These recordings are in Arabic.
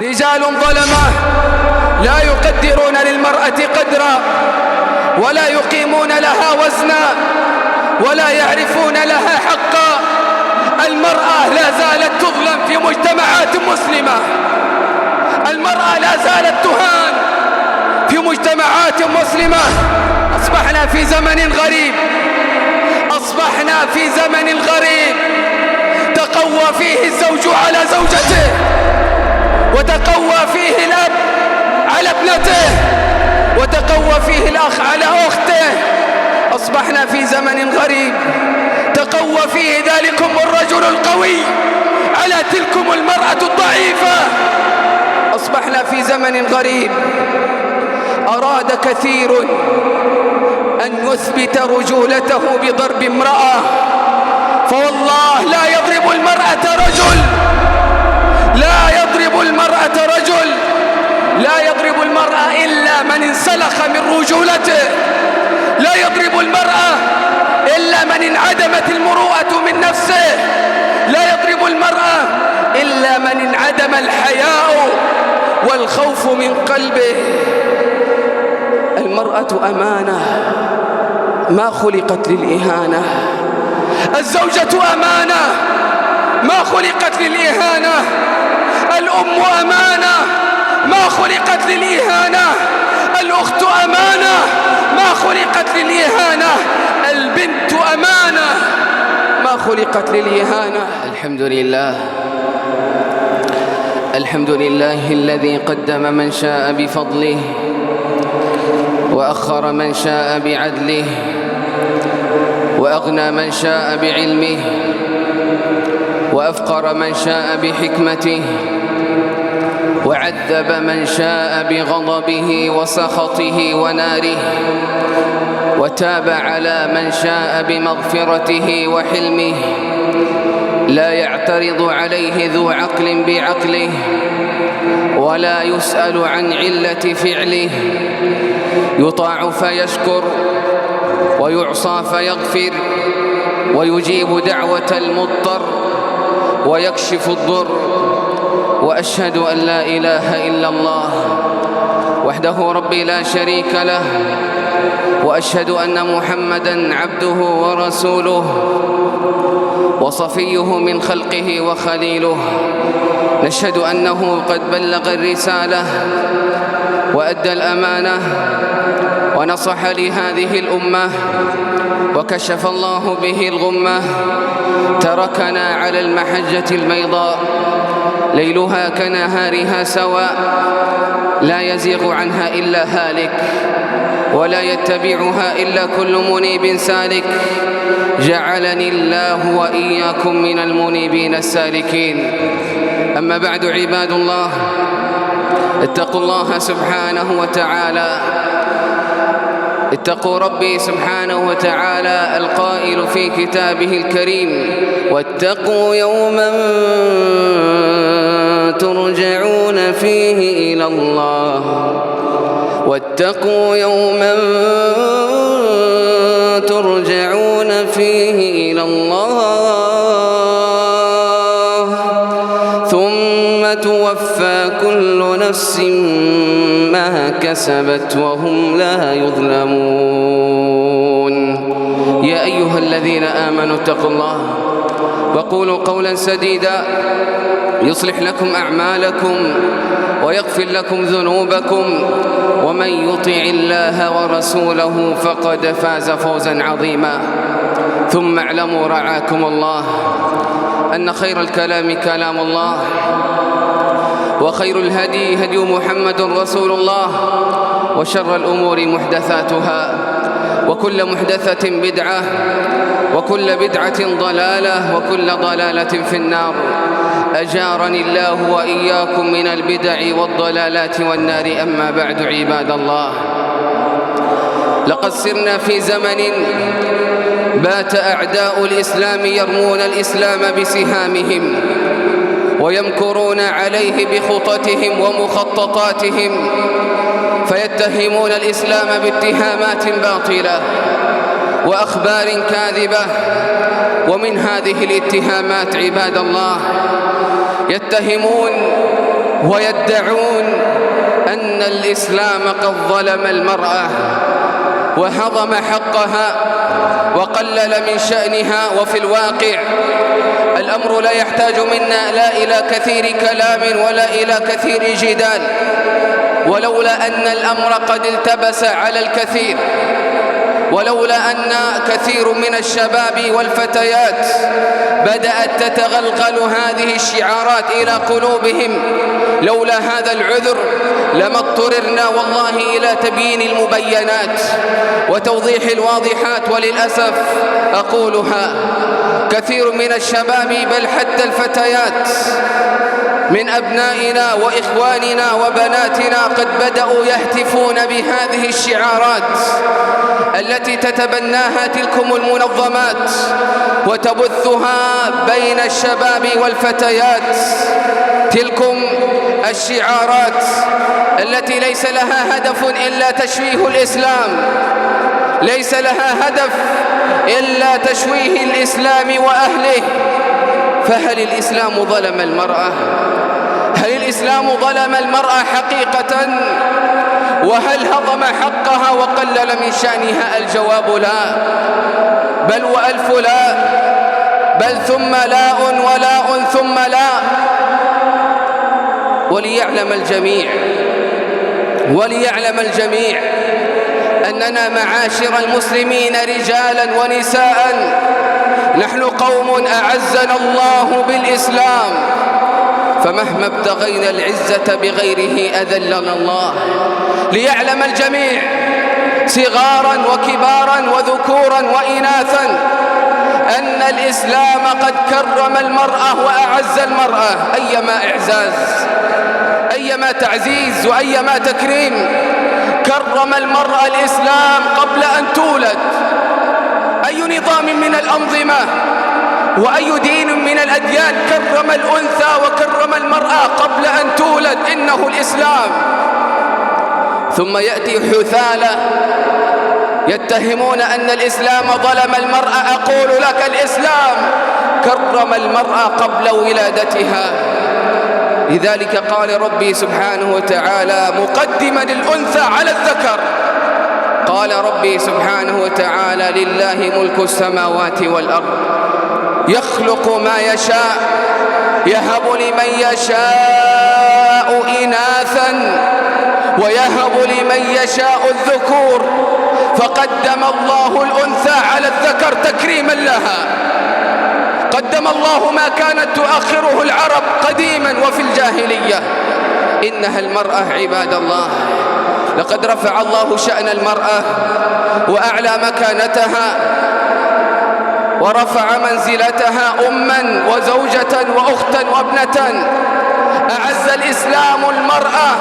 رجال ظلمة لا يقدرون للمرأة قدرا ولا يقيمون لها وزنا ولا يعرفون لها حقا. المرأة لا زالت تظلم في مجتمعات مسلمة، المرأة لا زالت تهان في مجتمعات مسلمة. أصبحنا في زمن غريب، أصبحنا في زمن غريب تقوى فيه الزوج على زوجته، وتقوى فيه الأب على ابنته، وتقوى فيه الأخ على أخته. أصبحنا في زمن غريب تقوى فيه ذلكم الرجل القوي على تلكم المرأة الضعيفة. أصبحنا في زمن غريب أراد كثير أن يثبت رجولته بضرب امرأة، فوالله لا يضرب المرأة رجل، لا يضرب المرأة رجل، لا يضرب المرأة إلا من انسلخ من رجولته، لا يضرب المرأة إلا من انعدمت المروءة من نفسه، لا يضرب المرأة إلا من انعدم الحياء والخوف من قلبه. المرأة أمانة ما خلقت للإهانة، الزوجة أمانة ما خلقت للإهانة، الأم أمانة ما خلقت للإهانة، الأخت أمانة ما خلقت للإهانة، البنت أمانة ما خلقت للإهانة. الحمد لله، الحمد لله الذي قدم من شاء بفضله وأخر من شاء بعدله، وأغنى من شاء بعلمه، وأفقر من شاء بحكمته، وعذب من شاء بغضبه وسخطه وناره، وتاب على من شاء بمغفرته وحلمه. لا يعترض عليه ذو عقل بعقله، ولا يسأل عن علة فعله، يطاع فيشكر ويعصى فيغفر، ويجيب دعوة المضطر ويكشف الضر. وأشهد أن لا إله إلا الله وحده ربي لا شريك له، وأشهد أن محمدًا عبده ورسوله وصفيه من خلقه وخليله. نشهد أنه قد بلغ الرسالة وأدى الأمانة ونصح لهذه الأمة، وكشف الله به الغمة. تركنا على المحجة البيضاء ليلها كنهارها سواء، لا يزيغ عنها إلا هالك، ولا يتبعها إلا كل منيب سالك. جعلني الله وإياكم من المنيبين السالكين. أما بعد، عباد الله، اتقوا الله سبحانه وتعالى، اتقوا ربي سبحانه وتعالى القائل في كتابه الكريم: واتقوا يوما ترجعون فيه إلى الله، واتقوا يوما ترجعون فيه إلى الله ثم توفى كل نفس ما كسبت وهم لا يظلمون. يا أيها الذين آمنوا اتقوا الله وقولوا قولا سديدا يصلح لكم أعمالكم ويغفر لكم ذنوبكم، ومن يطع الله ورسوله فقد فاز فوزا عظيما. ثم اعلموا رعاكم الله أن خير الكلام كلام الله، وخير الهدي هدي محمد رسول الله، وشر الأمور محدثاتها، وكل محدثة بدعة، وكل بدعة ضلالة، وكل ضلالة في النار. أجارني الله وإياكم من البدع والضلالات والنار. أما بعد، عباد الله، لقد سرنا في زمن بات أعداء الإسلام يرمون الإسلام بسهامهم، ويمكرون عليه بخططهم ومخططاتهم، فيتهمون الإسلام باتهامات باطلة وأخبار كاذبة. ومن هذه الاتهامات عباد الله، يتهمون ويدعون أن الإسلام قد ظلم المرأة وهضم حقها وقلل من شأنها. وفي الواقع الأمر لا يحتاج منا لا إلى كثير كلام ولا إلى كثير جدال، ولولا أن الأمر قد التبس على الكثير، ولولا أن كثير من الشباب والفتيات بدأت تتغلغل هذه الشعارات إلى قلوبهم، لولا هذا العذر لما اضطررنا والله إلى تبيين المبينات وتوضيح الواضحات. وللأسف أقولها، كثير من الشباب بل حتى الفتيات من أبنائنا وإخواننا وبناتنا قد بدأوا يهتفون بهذه الشعارات التي تتبناها تلكم المنظمات وتبثها بين الشباب والفتيات، تلكم الشعارات التي ليس لها هدف إلا تشويه الإسلام، ليس لها هدف إلا تشويه الإسلام وأهله. فهل الإسلام ظلم المرأة؟ هل الإسلام ظلم المرأة حقيقة؟ وهل هضم حقها وقلل من شأنها؟ الجواب لا، بل وألف لا، بل ثم لاء ولاء ثم لا. وليعلم الجميع أننا معاشر المسلمين رجالا ونساء نحن قوم أعزنا الله بالإسلام، فمهما ابتغينا العزة بغيره أذلنا الله. ليعلم الجميع صغارا وكبارا وذكورا وإناثا أن الإسلام قد كرم المرأة وأعز المرأة، أيما إعزاز، أيما تعزيز وأيما تكريم. كرم المرأة الإسلام قبل أن تولد. أي نظام من الأنظمة وأي دين من الأديان كرم الأنثى وكرم المرأة قبل أن تولد؟ إنه الإسلام. ثم يأتي حثالة يتهمون أن الإسلام ظلم المرأة. أقول لك الإسلام كرم المرأة قبل ولادتها. لذلك قال ربي سبحانه وتعالى مقدما الأنثى على الذكر، قال ربي سبحانه وتعالى لله ملك السماوات والأرض يخلق ما يشاء يهب لمن يشاء إناثا ويهب لمن يشاء الذكور، فقدم الله الأنثى على الذكر تكريما لها. قدم الله ما كانت تؤخره العرب قديما وفي الجاهلية. إنها المرأة عباد الله، لقد رفع الله شأن المرأة وأعلى مكانتها ورفع منزلتها أما وزوجة وأختا وابنة. أعز الإسلام المرأة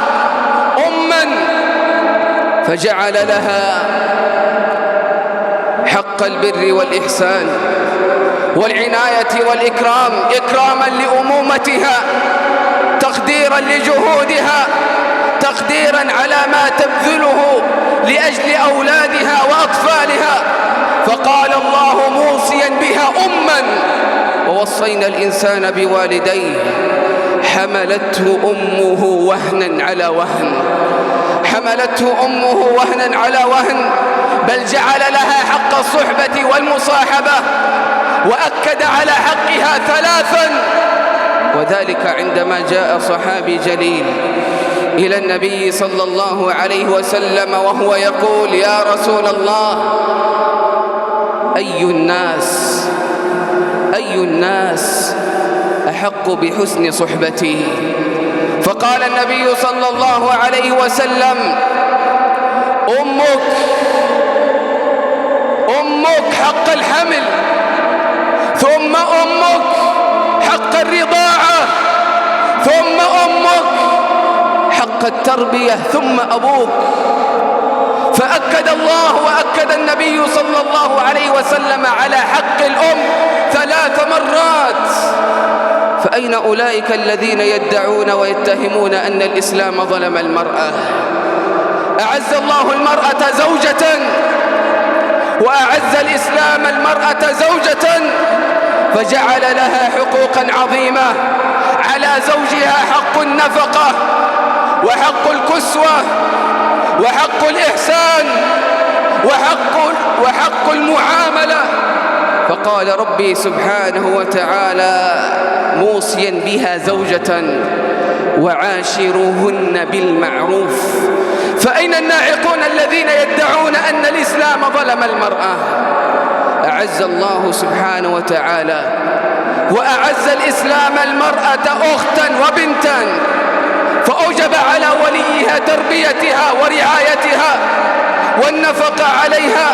أما فجعل لها حق البر والإحسان والعناية والإكرام، إكراما لأمومتها، تقديرا لجهودها، تقديرا على ما تبذله لأجل أولادها وأطفالها. فقال الله موصيا بها أما ووصينا الإنسان بوالديه حملته أمه وهنا على وهن، حملته أمه وهنا على وهن، بل جعل لها حق الصحبة والمصاحبة وأكد على حقها ثلاثا. وذلك عندما جاء صحابي جليل إلى النبي صلى الله عليه وسلم وهو يقول يا رسول الله أي الناس أحق بحسن صحبتي؟ فقال النبي صلى الله عليه وسلم أمك حق الحمل، ثم أمك حق الرضاعة، ثم أمك حق التربية، ثم أبوك. فأكد الله وأكد النبي صلى الله عليه وسلم على حق الأم 3 مرات. فأين أولئك الذين يدعون ويتهمون أن الإسلام ظلم المرأة؟ أعز الله المرأة زوجة، وأعز الإسلام المرأة زوجة، فجعل لها حقوقا عظيمة على زوجها حق النفقة وحق الكسوة وحق الإحسان وحق المعاملة. فقال ربي سبحانه وتعالى موصيا بها زوجة: وعاشروهن بالمعروف. فأين الناعقون الذين يدعون أن الإسلام ظلم المرأة؟ أعز الله سبحانه وتعالى وأعز الإسلام المرأة أختا وبنتا، فأوجب على وليها تربيتها ورعايتها والنفقة عليها،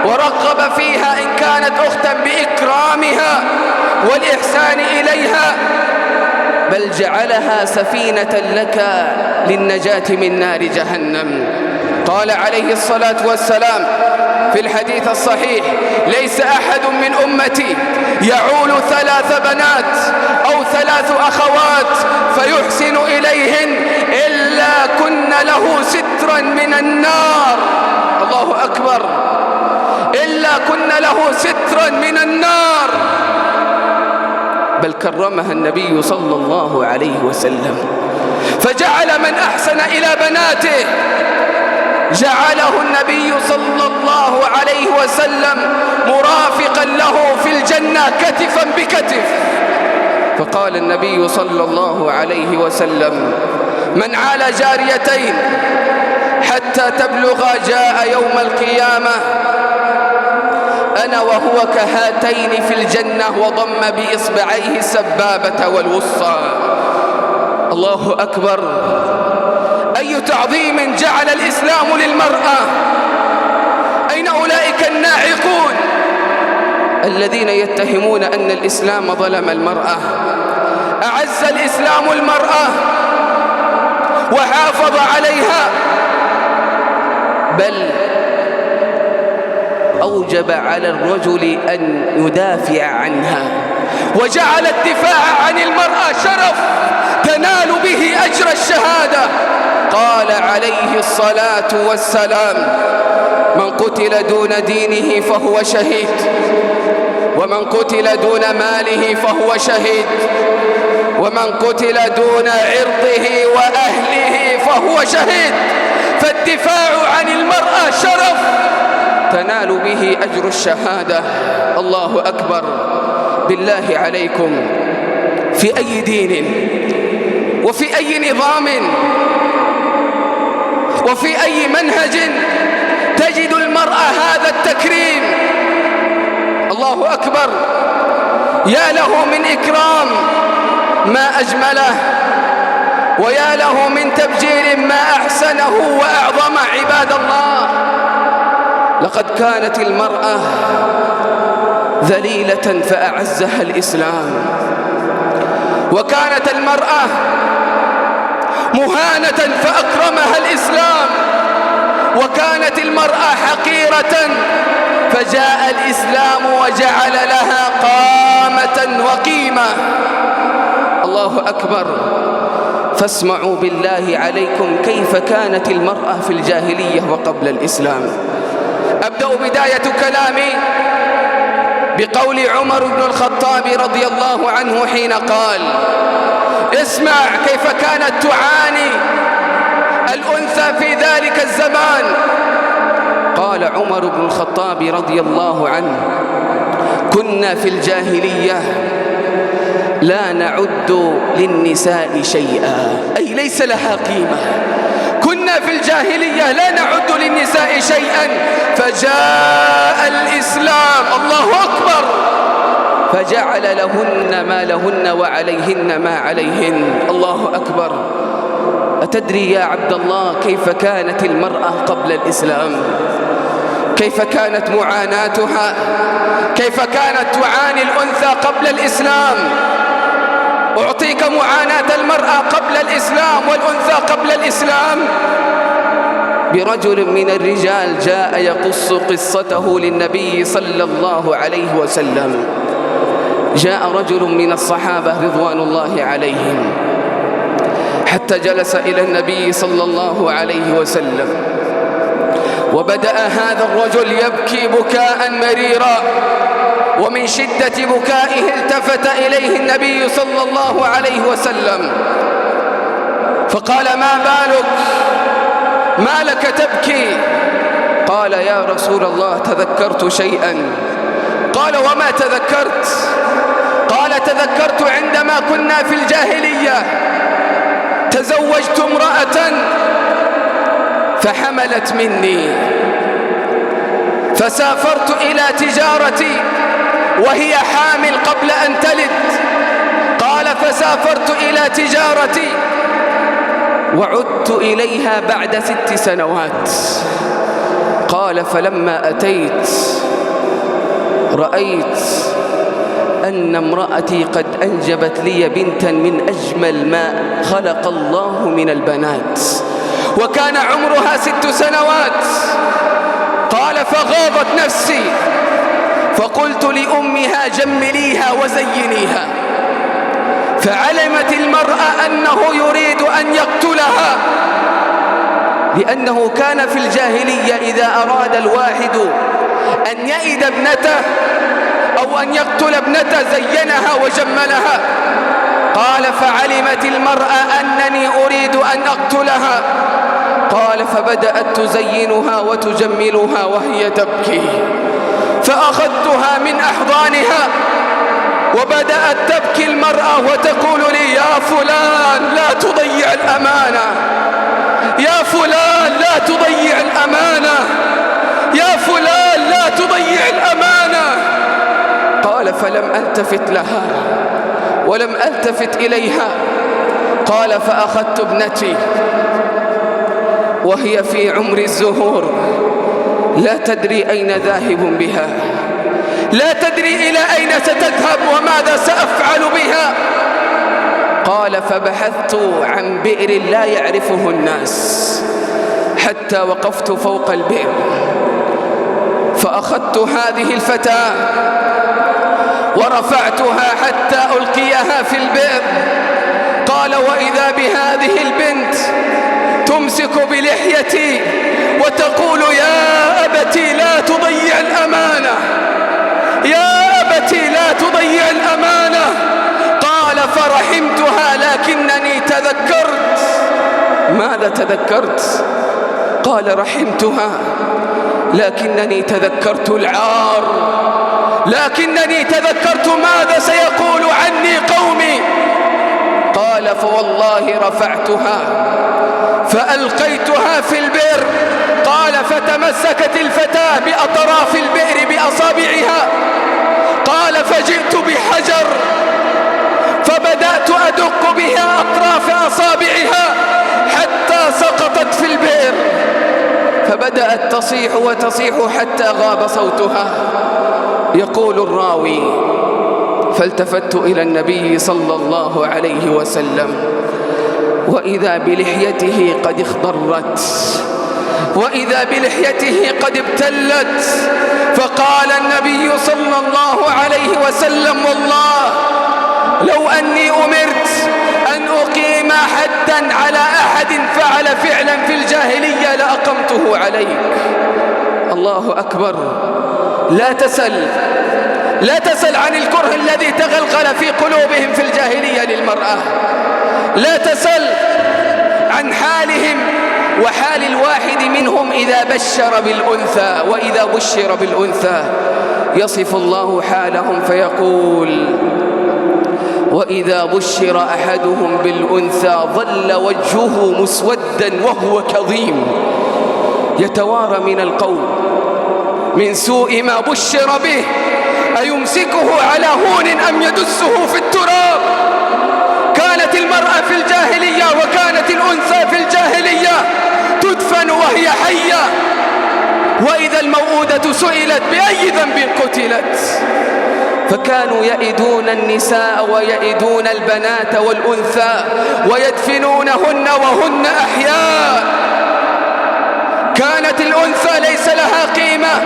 ورغب فيها إن كانت أختا بإكرامها والإحسان إليها، بل جعلها سفينة لك للنجاة من نار جهنم. قال عليه الصلاة والسلام في الحديث الصحيح: ليس أحد من أمتي يعول 3 بنات أو 3 أخوات فيحسن إليهن إلا كن له سترا من النار. الله أكبر! إلا كن له سترا من النار. بل كرمها النبي صلى الله عليه وسلم، فجعل من أحسن إلى بناته جعله النبي صلى الله عليه وسلم مرافقا له في الجنة كتفا بكتف. فقال النبي صلى الله عليه وسلم: من عال جاريتين حتى تبلغا جاء يوم القيامة أنا وهو كهاتين في الجنة، وضم بإصبعيه السبابة والوسطى. الله أكبر! أي تعظيم جعل الإسلام للمرأة! أين أولئك الناعقون الذين يتهمون أن الإسلام ظلم المرأة؟ أعز الإسلام المرأة وحافظ عليها، بل أوجب على الرجل أن يدافع عنها، وجعل الدفاع عن المرأة شرف تنال به أجر الشهادة. قال عليه الصلاة والسلام: من قتل دون دينه فهو شهيد، ومن قتل دون ماله فهو شهيد، ومن قتل دون عرضه وأهله فهو شهيد. فالدفاع عن المرأة شرف تنال به أجر الشهادة. الله أكبر! بالله عليكم، في أي دين وفي أي نظام وفي أي منهج تجد المرأة هذا التكريم؟ الله أكبر! يا له من إكرام ما أجمله، ويا له من تبجيل ما أحسنه وأعظمه. عباد الله، لقد كانت المرأة ذليلة فأعزها الإسلام، وكانت المرأة مهانة فأكرمها الإسلام، وكانت المرأة حقيرة فجاء الإسلام وجعل لها قامة وقيمة. الله أكبر! فاسمعوا بالله عليكم كيف كانت المرأة في الجاهلية وقبل الإسلام. أبدأ بداية كلامي بقول عمر بن الخطاب رضي الله عنه حين قال: اسمع كيف كانت تعاني الأنثى في ذلك الزمان. قال عمر بن الخطاب رضي الله عنه: كنا في الجاهلية لا نعد للنساء شيئا، أي ليس لها قيمة. كنا في الجاهلية لا نعد للنساء شيئا، فجاء الإسلام، الله أكبر، فجعل لهن ما لهن وعليهن ما عليهن. الله أكبر! أتدري يا عبد الله كيف كانت المرأة قبل الإسلام؟ كيف كانت معاناتها؟ كيف كانت تعاني الأنثى قبل الإسلام؟ أعطيك معاناة المرأة قبل الإسلام والأنثى قبل الإسلام. برجل من الرجال جاء يقص قصته للنبي صلى الله عليه وسلم. جاء رجل من الصحابة رضوان الله عليهم حتى جلس إلى النبي صلى الله عليه وسلم، وبدأ هذا الرجل يبكي بكاء مريرا ومن شدة بكائه التفت إليه النبي صلى الله عليه وسلم فقال: ما بالك؟ ما لك تبكي؟ قال: يا رسول الله تذكرت شيئا. قال: وما تذكرت؟ قال: تذكرت عندما كنا في الجاهلية تزوجت امرأة فحملت مني، فسافرت إلى تجارتي وهي حامل قبل أن تلد. قال: فسافرت إلى تجارتي وعدت إليها بعد 6 سنوات. قال: فلما أتيت رأيت أن امرأتي قد أنجبت لي بنتا من أجمل ما خلق الله من البنات، وكان عمرها 6 سنوات. قال: فغاضت نفسي فقلت لأمها: جمليها وزينيها. فعلمت المرأة أنه يريد أن يقتلها، لأنه كان في الجاهلية إذا أراد الواحد أن يئد ابنته أو أن يقتل ابنته زينها وجملها. قال: فعلمت المرأة أنني أريد أن أقتلها. قال: فبدأت تزينها وتجملها وهي تبكي، فأخذتها من أحضانها وبدأت تبكي المرأة وتقول لي: يا فلان لا تضيع الأمانة، يا فلان لا تضيع الأمانة، يا فلان لا تضيع الأمانة. قال: فلم ألتفت لها ولم ألتفت إليها. قال: فأخذت ابنتي وهي في عمر الزهور، لا تدري أين ذاهب بها، لا تدري إلى أين ستذهب وماذا سأفعل بها. قال: فبحثت عن بئر لا يعرفه الناس حتى وقفت فوق البئر، فأخذت هذه الفتاة ورفعتها حتى ألقيها في البئر. قال: وإذا بهذه البنت تمسك بلحيتي وتقول: يا أبتي لا تضيع الأمانة، يا أبتي لا تضيع الأمانة. قال: فرحمتها لكنني تذكرت. ماذا تذكرت؟ قال: رحمتها لكنني تذكرت العار، لكنني تذكرت ماذا سيقول عني قومي. قال: فوالله رفعتها فألقيتها في البئر. قال: فتمسكت الفتاة بأطراف البئر بأصابعها. قال: فجئت بحجر فبدأت أدق بها أطراف أصابعها حتى سقطت في البئر، فبدأت تصيح وتصيح حتى غاب صوتها. يقول الراوي: فالتفت إلى النبي صلى الله عليه وسلم وإذا بلحيته قد اخضرت، وإذا بلحيته قد ابتلت. فقال النبي صلى الله عليه وسلم: والله لو أني أمرت أن أقيم حدا على أحد فعل فعلا في الجاهلية لأقمته عليك. الله أكبر. لا تسل عن الكره الذي تغلغل في قلوبهم في الجاهلية للمرأة، لا تسل عن حالهم وحال الواحد منهم إذا بشر بالأنثى. وإذا بشر بالأنثى يصف الله حالهم فيقول: وإذا بشر أحدهم بالأنثى ظل وجهه مسودا وهو كظيم يتوارى من القوم من سوء ما بشر به، أيمسكه على هون أم يدسه في التراب. كانت المرأة في الجاهلية وكانت الأنثى في الجاهلية تدفن وهي حية، وإذا الموءودة سئلت بأي ذنب قتلت. فكانوا يئدون النساء ويئدون البنات والأنثى ويدفنونهن وهن أحياء. كانت الأنثى ليس لها قيمة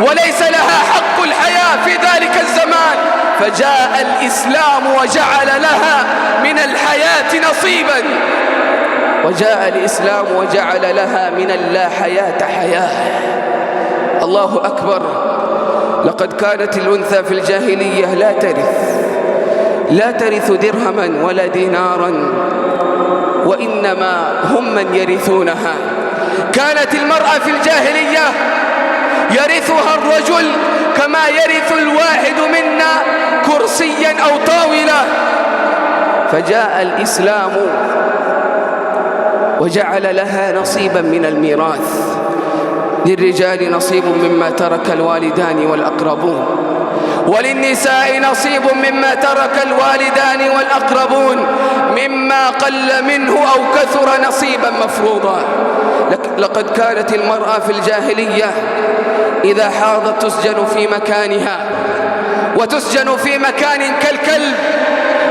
وليس لها حق الحياة في ذلك الزمان، فجاء الإسلام وجعل لها من الحياة نصيبا، وجاء الإسلام وجعل لها من اللا حياة حياة. الله أكبر. لقد كانت الأنثى في الجاهلية لا ترث درهما ولا دينارا، وإنما هم من يرثونها. كانت المرأة في الجاهلية يرثها الرجل كما يرث الواحد منا كرسيا أو طاولة، فجاء الإسلام وجعل لها نصيبا من الميراث. للرجال نصيب مما ترك الوالدان والأقربون، وللنساء نصيب مما ترك الوالدان والأقربون، مما قل منه أو كثر نصيبا مفروضا. لقد كانت المرأة في الجاهلية إذا حاضت تسجن في مكانها، وتسجن في مكان كالكلب.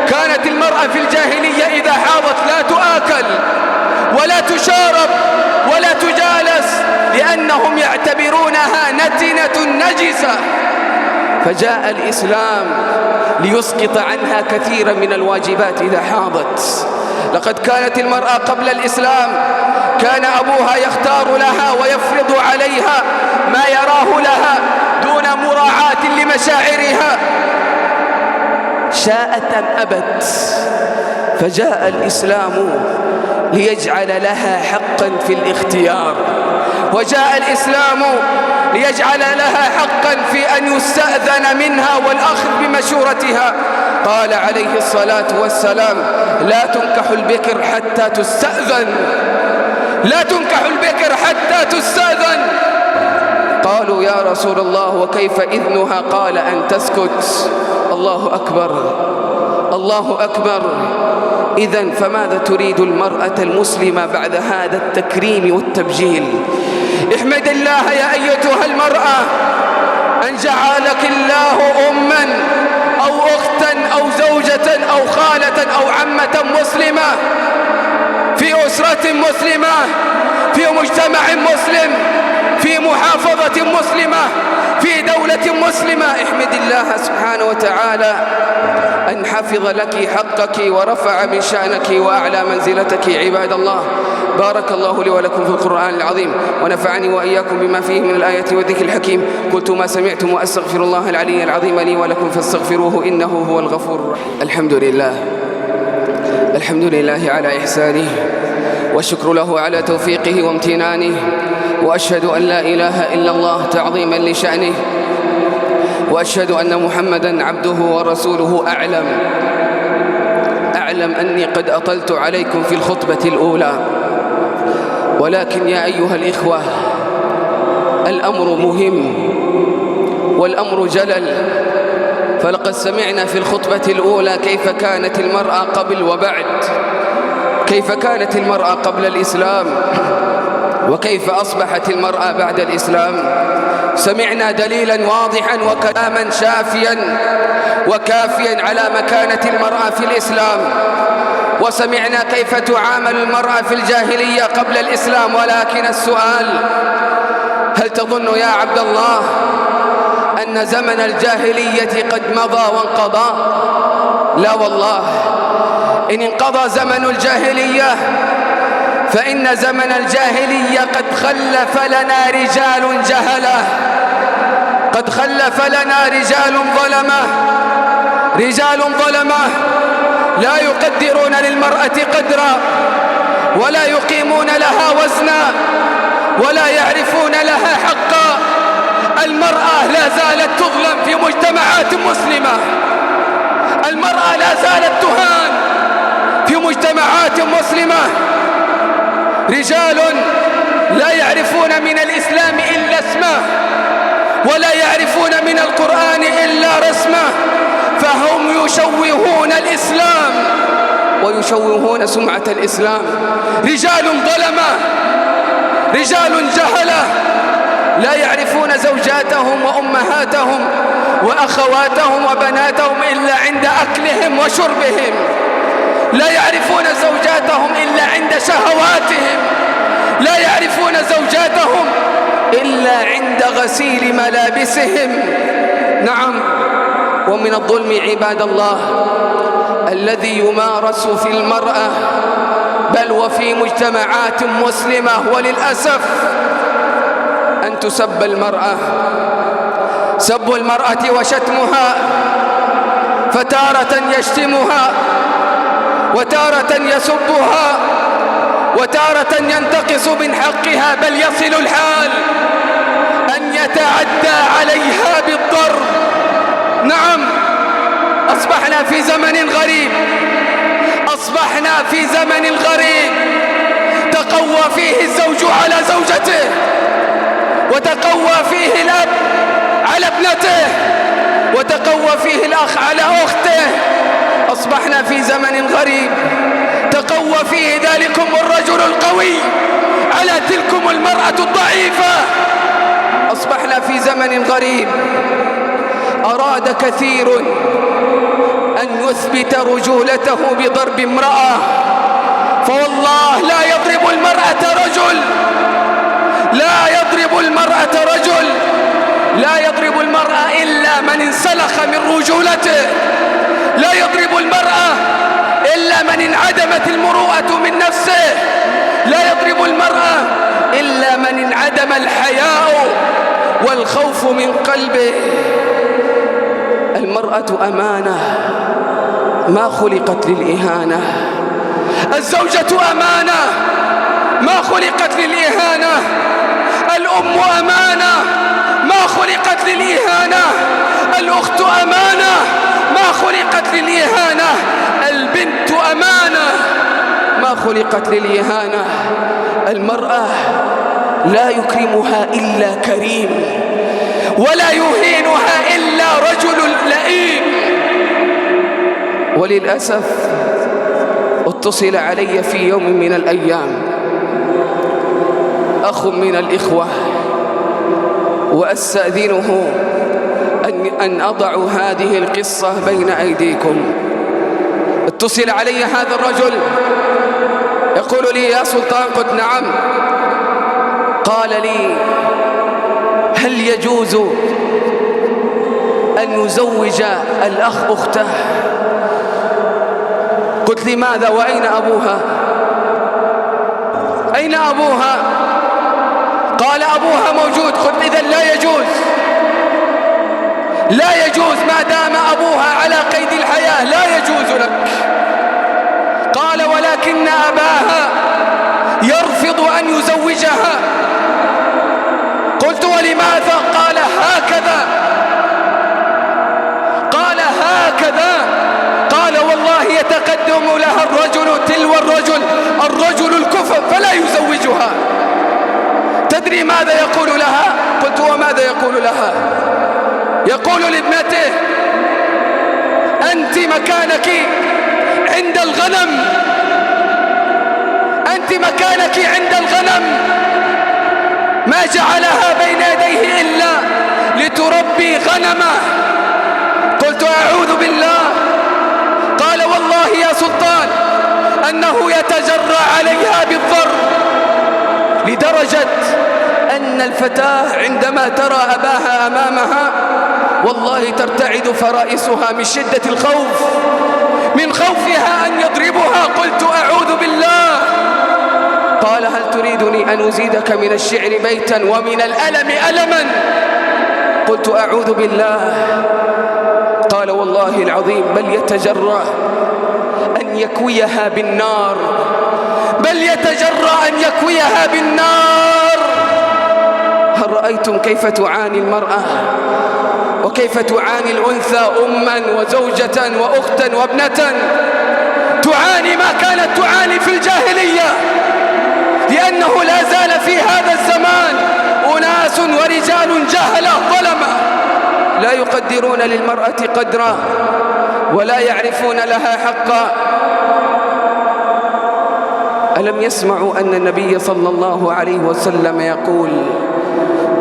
كانت المرأة في الجاهلية إذا حاضت لا تؤكل ولا تشارب ولا تجالس، لأنهم يعتبرونها نتنة نجسة. فجاء الإسلام ليسقط عنها كثيرا من الواجبات إذا حاضت. لقد كانت المرأة قبل الإسلام كان أبوها يختار لها ويفرض عليها ما يراه لها دون مراعاة لمشاعرها، شاءت أم أبت. فجاء الإسلام ليجعل لها حقا في الاختيار، وجاء الإسلام ليجعل لها حقا في أن يستأذن منها والأخذ بمشورتها. قال عليه الصلاة والسلام: لا تنكح البكر حتى تستأذن، لا تنكح البكر حتى تستأذن. قالوا: يا رسول الله وكيف إذنها؟ قال: أن تسكت. الله أكبر، الله أكبر. إذن فماذا تريد المرأة المسلمة بعد هذا التكريم والتبجيل؟ احمد الله يا أيتها المرأة أن جعلك الله أما أو أختا أو زوجة أو خالة أو عمة مسلمة، في أسرة مسلمة، في مجتمع مسلم، في محافظة مسلمة، في دولة مسلمة. احمد الله سبحانه وتعالى أن حفظ لك حقك ورفع من شأنك وأعلى منزلتك. عباد الله، بارك الله لي ولكم في القرآن العظيم، ونفعني وإياكم بما فيه من الآيات والذكر الحكيم. قلت ما سمعتم وأستغفر الله العلي العظيم لي ولكم فاستغفروه إنه هو الغفور الرحيم. الحمد لله، الحمد لله على إحسانه، والشكر له على توفيقه وامتنانه، وأشهد أن لا إله إلا الله تعظيما لشأنه، وأشهد أن محمدًا عبده ورسوله. أعلم أني قد أطلت عليكم في الخطبة الأولى، ولكن يا أيها الإخوة، الأمر مهم والأمر جلل. فلقد سمعنا في الخطبة الأولى كيف كانت المرأة قبل وبعد، كيف كانت المرأة قبل الإسلام، وكيف أصبحت المرأة بعد الإسلام. سمعنا دليلا واضحا وكلاما شافيا وكافيا على مكانة المرأة في الإسلام، وسمعنا كيف تعامل المرأة في الجاهلية قبل الإسلام. ولكن السؤال: هل تظن يا عبد الله أن زمن الجاهلية قد مضى وانقضى؟ لا والله، إن انقضى زمن الجاهلية فإن زمن الجاهلية قد خلف لنا رجال جهلة، قد خلف لنا رجال ظلمة لا يقدرون للمرأة قدرا، ولا يقيمون لها وزنا، ولا يعرفون لها حقا. المرأة لا زالت تظلم في مجتمعات مسلمة، المرأة لا زالت تهان في مجتمعات مسلمة. رجال لا يعرفون من الإسلام إلا اسمه، ولا يعرفون من القرآن إلا رسمه، فهم يشوهون الإسلام ويشوهون سمعة الإسلام. رجال ظلمة، رجال جهلة، لا يعرفون زوجاتهم وأمهاتهم وأخواتهم وبناتهم إلا عند أكلهم وشربهم، لا يعرفون زوجاتهم إلا عند شهواتهم، لا يعرفون زوجاتهم إلا عند غسيل ملابسهم. نعم، ومن الظلم عباد الله الذي يمارس في المرأة بل وفي مجتمعات مسلمة وللأسف أن تسب المرأة سب المرأة وشتمها، فتارة يشتمها وتارة يسبها وتارة ينتقص من حقها، بل يصل الحال أن يتعدى عليها بالضرب. نعم، أصبحنا في زمن غريب، أصبحنا في زمن غريب تقوى فيه الزوج على زوجته، وتقوى فيه الأب على ابنته، وتقوى فيه الأخ على أخته. أصبحنا في زمن غريب تقوى فيه ذلكم الرجل القوي على تلكم المرأة الضعيفة. أصبحنا في زمن غريب أراد كثير أن يثبت رجولته بضرب امرأة، فوالله لا يضرب المرأة رجل، لا يضرب المرأة رجل، لا يضرب المرأة إلا من انسلخ من رجولته، لا يضرب المرأة إلا من انعدمت المروءة من نفسه، لا يضرب المرأة إلا من انعدم الحياء والخوف من قلبه. المرأة أمانة ما خلقت للإهانة، الزوجة أمانة ما خلقت للإهانة، الأم أمانة ما خلقت للإهانة، الأخت أمانة ما خلقت للإهانة، البنت أمانة ما خلقت للإهانة. المرأة لا يكرمها إلا كريم، ولا يهينها إلا رجل لئيم. وللأسف اتصل علي في يوم من الأيام أخ من الإخوة، وأستأذنه أن أضع هذه القصة بين أيديكم. اتصل علي هذا الرجل يقول لي: يا سلطان. قلت: نعم. قال لي: هل يجوز أن يزوج الأخ أخته؟ قلت: لماذا وأين أبوها؟ أين أبوها؟ قال: أبوها موجود. قلت: إذن لا يجوز، لا يجوز ما دام أبوها على قيد الحياة، لا يجوز لك. قال: ولكن أباها يرفض أن يزوجها. قلت: ولماذا؟ قال: هكذا. قال: هكذا. قال: والله يتقدم لها الرجل تلو الرجل الكفء فلا يزوجها. تدري ماذا يقول لها؟ قلت: وماذا يقول لها؟ يقول لابنته: أنت مكانك عند الغنم، أنت مكانك عند الغنم، ما جعلها بين يديه إلا لتربي غنمه. قلت: أعوذ بالله. قال: والله يا سلطان أنه يتجرأ عليها بالضرب، لدرجة أن الفتاة عندما ترى أباها أمامها والله ترتعد فرائسها من شدة الخوف، من خوفها أن يضربها. قلت: أعوذ بالله. قال: هل تريدني أن أزيدك من الشعر بيتا ومن الألم ألما؟ قلت: أعوذ بالله. قال: والله العظيم بل يتجرأ أن يكويها بالنار، بل يتجرأ أن يكويها بالنار. هل رأيتم كيف تعاني المرأة وكيف تعاني الأنثى أما وزوجة وأختا وابنة؟ تعاني ما كانت تعاني في الجاهلية، لأنه لا زال في هذا الزمان أناس ورجال جهلة ظلمة لا يقدرون للمرأة قدرا ولا يعرفون لها حقا. ألم يسمعوا أن النبي صلى الله عليه وسلم يقول: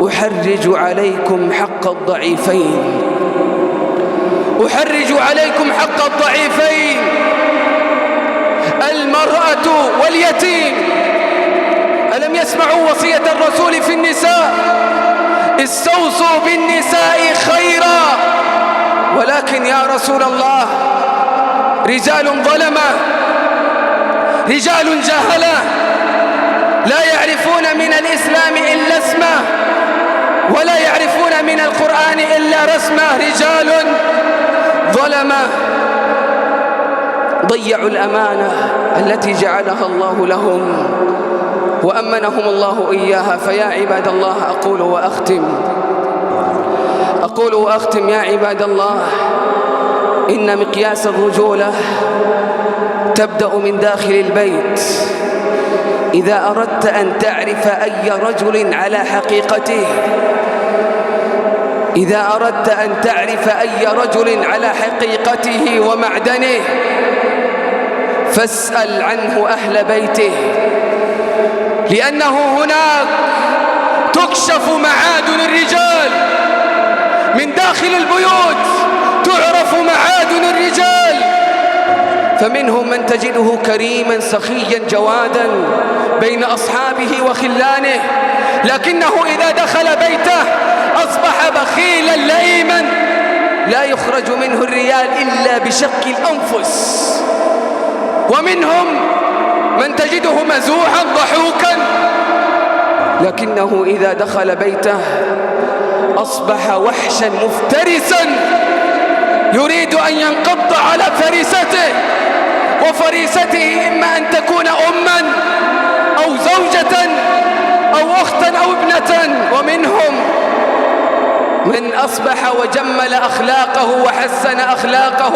أحرج عليكم حق الضعيفين، أحرج عليكم حق الضعيفين، المرأة واليتيم. ألم يسمعوا وصية الرسول في النساء؟ استوصوا بالنساء خيرا. ولكن يا رسول الله رجال ظلمة، رجال جهلة لا يعرفون من الإسلام إلا اسمه، ولا يعرفون من القرآن إلا اسمه رجال ظلمة ضيعوا الأمانة التي جعلها الله لهم وأمنهم الله إياها. فيا عباد الله أقول وأختم يا عباد الله، إن مقياس الرجولة تبدأ من داخل البيت. إذا أردت أن تعرف أي رجل على حقيقته، إذا أردت أن تعرف أي رجل على حقيقته ومعدنه، فاسأل عنه أهل بيته، لأنه هناك تكشف معادن الرجال. من داخل البيوت تعرف معادن الرجال. فمنهم من تجده كريما سخيا جوادا بين أصحابه وخلانه، لكنه إذا دخل بيته أصبح بخيلا لئيما لا يخرج منه الريال إلا بشق الأنفس. ومنهم من تجده مزوحا ضحوكا، لكنه إذا دخل بيته أصبح وحشا مفترسا يريد أن ينقض على فريسته، وفريسته إما أن تكون أما أو زوجة أو أختا أو ابنة. ومنهم من أصبح وجمل أخلاقه وحسن أخلاقه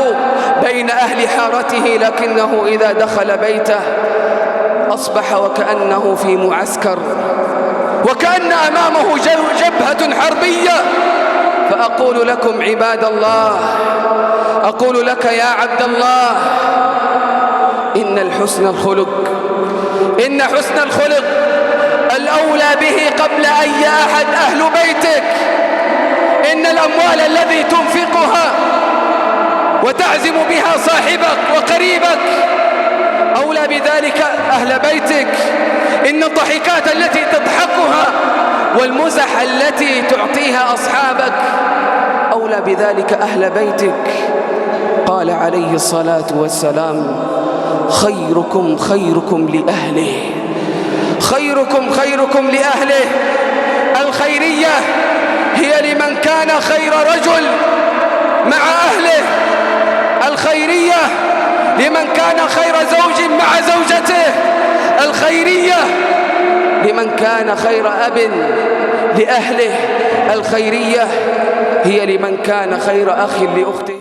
بين أهل حارته، لكنه إذا دخل بيته أصبح وكأنه في معسكر، وكأن أمامه جبهة حربية. فأقول لكم عباد الله، أقول لك يا عبد الله، إن حسن الخلق الأولى به قبل أي أحد أهل بيتك. إن الأموال التي تنفقها وتعزم بها صاحبك وقريبك أولى بذلك أهل بيتك. إن الضحكات التي تضحكها والمزح التي تعطيها أصحابك أولى بذلك أهل بيتك. قال عليه الصلاة والسلام: خيركم خيركم لأهله، خيركم خيركم لأهله. الخيرية هي لمن كان خير رجل مع أهله، الخيرية لمن كان خير زوج مع زوجته، الخيرية لمن كان خير أب لأهله، الخيرية هي لمن كان خير أخ لأخته.